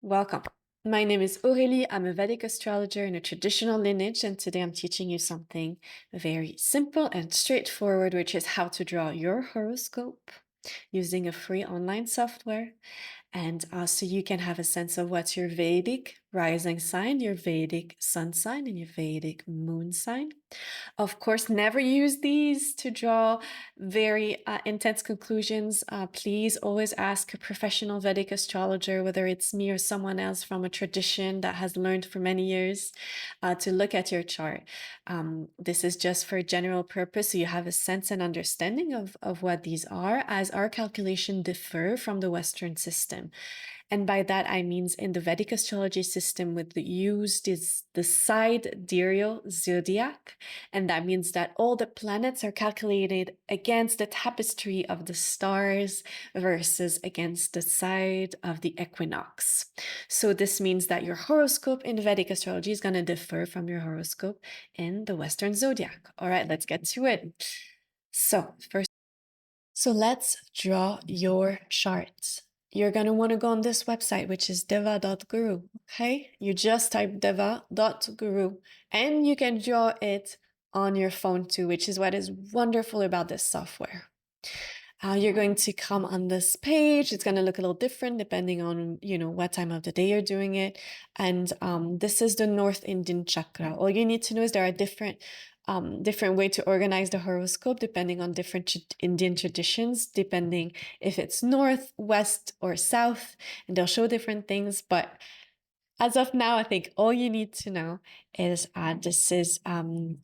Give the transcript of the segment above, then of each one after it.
Welcome. My name is Aurélie. I'm a Vedic astrologer in a traditional lineage, and today I'm teaching you something very simple and straightforward, which is how to draw your horoscope using a free online software. And so you can have a sense of what's your Vedic rising sign, your Vedic sun sign, and your Vedic moon sign. Of course, never use these to draw very intense conclusions. Please always ask a professional Vedic astrologer, whether it's me or someone else from a tradition that has learned for many years, to look at your chart. This is just for general purpose, so you have a sense and understanding of what these are, as our calculations differ from the Western system. And by that, I mean in the Vedic astrology system, with the used is the sidereal zodiac. And that means that all the planets are calculated against the tapestry of the stars versus against the side of the equinox. So this means that your horoscope in Vedic astrology is going to differ from your horoscope in the Western zodiac. All right, let's get to it. So let's draw your chart. You're going to want to go on this website, which is deva.guru. Okay, you just type deva.guru and you can draw it on your phone too, which is what is wonderful about this software. You're going to come on this page. It's going to look a little different depending on, what time of the day you're doing it. And this is the North Indian chakra. All you need to know is there are different way to organize the horoscope depending on different Indian traditions, depending if it's north, west, or south, and they'll show different things. But as of now, I think all you need to know is this is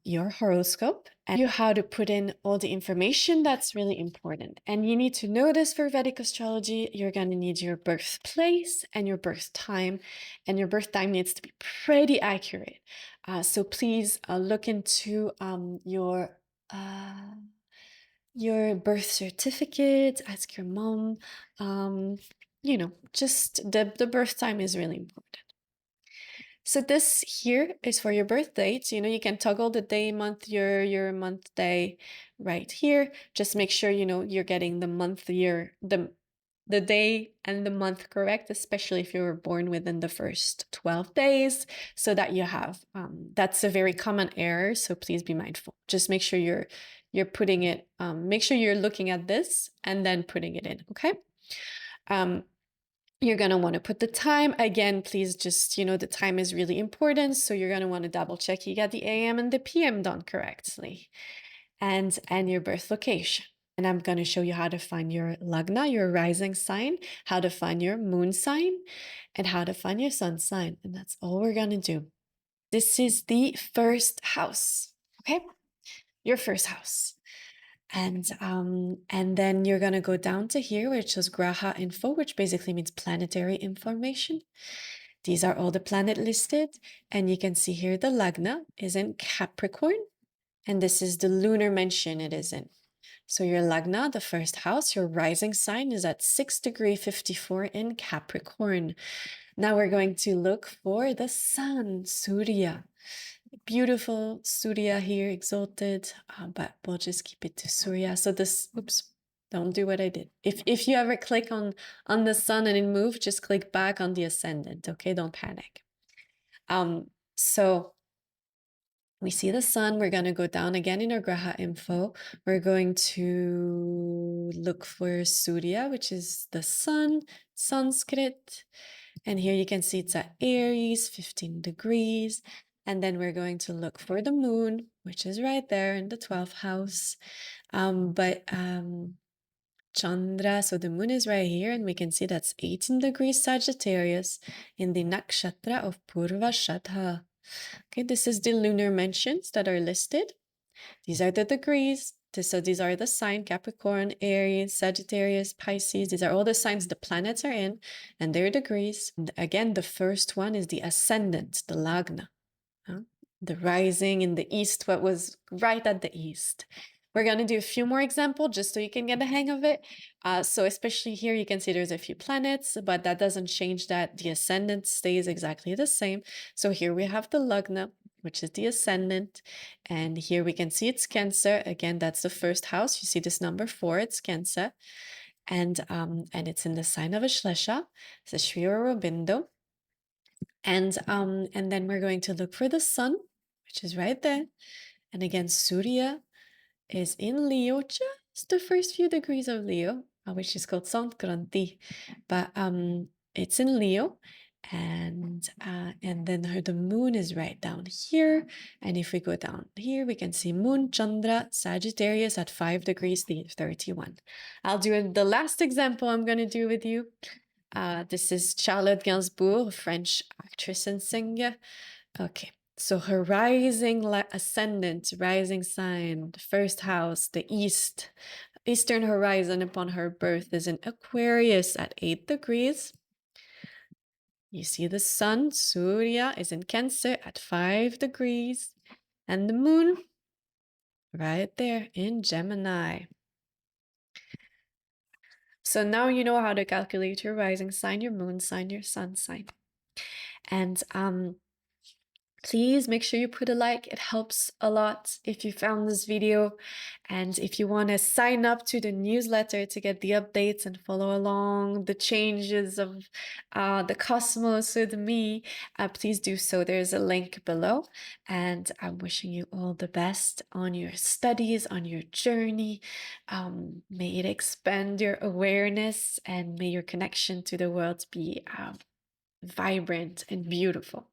your horoscope, and you how to put in all the information that's really important. And you need to know this for Vedic astrology. You're going to need your birthplace and your birth time, and your birth time needs to be pretty accurate. So please look into your birth certificate, ask your mom. Just the birth time is really important. So this here is for your birth date. You can toggle the day, month, your month, day right here. Just make sure, you're getting the month, year, the day and the month correct, especially if you were born within the first 12 days, so that you have, that's a very common error. So please be mindful. Just make sure you're putting it, make sure you're looking at this and then putting it in, okay? You're going to want to put the time. Again, please just, the time is really important. So you're going to want to double check you got the AM and the PM done correctly. And your birth location. And I'm going to show you how to find your lagna, your rising sign, how to find your moon sign, and how to find your sun sign. And that's all we're going to do. This is the first house, okay? Your first house. And then you're going to go down to here, which is graha info, which basically means planetary information. These are all the planets listed. And you can see here the lagna is in Capricorn. And this is the lunar mention it is in. So your lagna, the first house, your rising sign is at 6 degree 54 in Capricorn. Now we're going to look for the sun, Surya. Beautiful Surya here, exalted, but we'll just keep it to Surya. So this, oops, don't do what I did. If you ever click on the sun and it moves, just click back on the ascendant, okay? Don't panic. So we see the sun. We're going to go down again in our graha info. We're going to look for Surya, which is the sun, Sanskrit. And here you can see it's at Aries, 15 degrees. And then we're going to look for the moon, which is right there in the 12th house. Chandra, so the moon is right here, and we can see that's 18 degrees Sagittarius in the nakshatra of Purvashadha. Okay, this is the lunar mentions that are listed. These are the degrees. So these are the sign, Capricorn, Aries, Sagittarius, Pisces. These are all the signs the planets are in and their degrees. And again, the first one is the ascendant, the lagna, the rising in the east, what was right at the east. We're going to do a few more examples just so you can get the hang of it. So especially here, you can see there's a few planets, but that doesn't change that the ascendant stays exactly the same. So here we have the lagna, which is the ascendant. And here we can see it's Cancer. Again, that's the first house. You see this number 4, it's Cancer. And it's in the sign of Ashlesha, it's Shri Aurobindo. And then we're going to look for the sun, which is right there. And again, Surya is in Leo, just the first few degrees of Leo, which is called Sankranti. But it's in Leo. And then the moon is right down here. And if we go down here, we can see Moon, Chandra, Sagittarius at 5 degrees 31. I'll do the last example I'm going to do with you. This is Charlotte Gainsbourg, French actress and singer. Okay, so her rising ascendant, rising sign, the first house, the eastern horizon upon her birth is in Aquarius at 8 degrees. You see the sun, Surya, is in Cancer at 5 degrees. And the moon, right there in Gemini. So now you know how to calculate your rising sign, your moon sign, your sun sign. And please make sure you put a like. It helps a lot if you found this video. And if you want to sign up to the newsletter to get the updates and follow along the changes of the cosmos with me, please do so. There's a link below. And I'm wishing you all the best on your studies, on your journey. May it expand your awareness and may your connection to the world be vibrant and beautiful.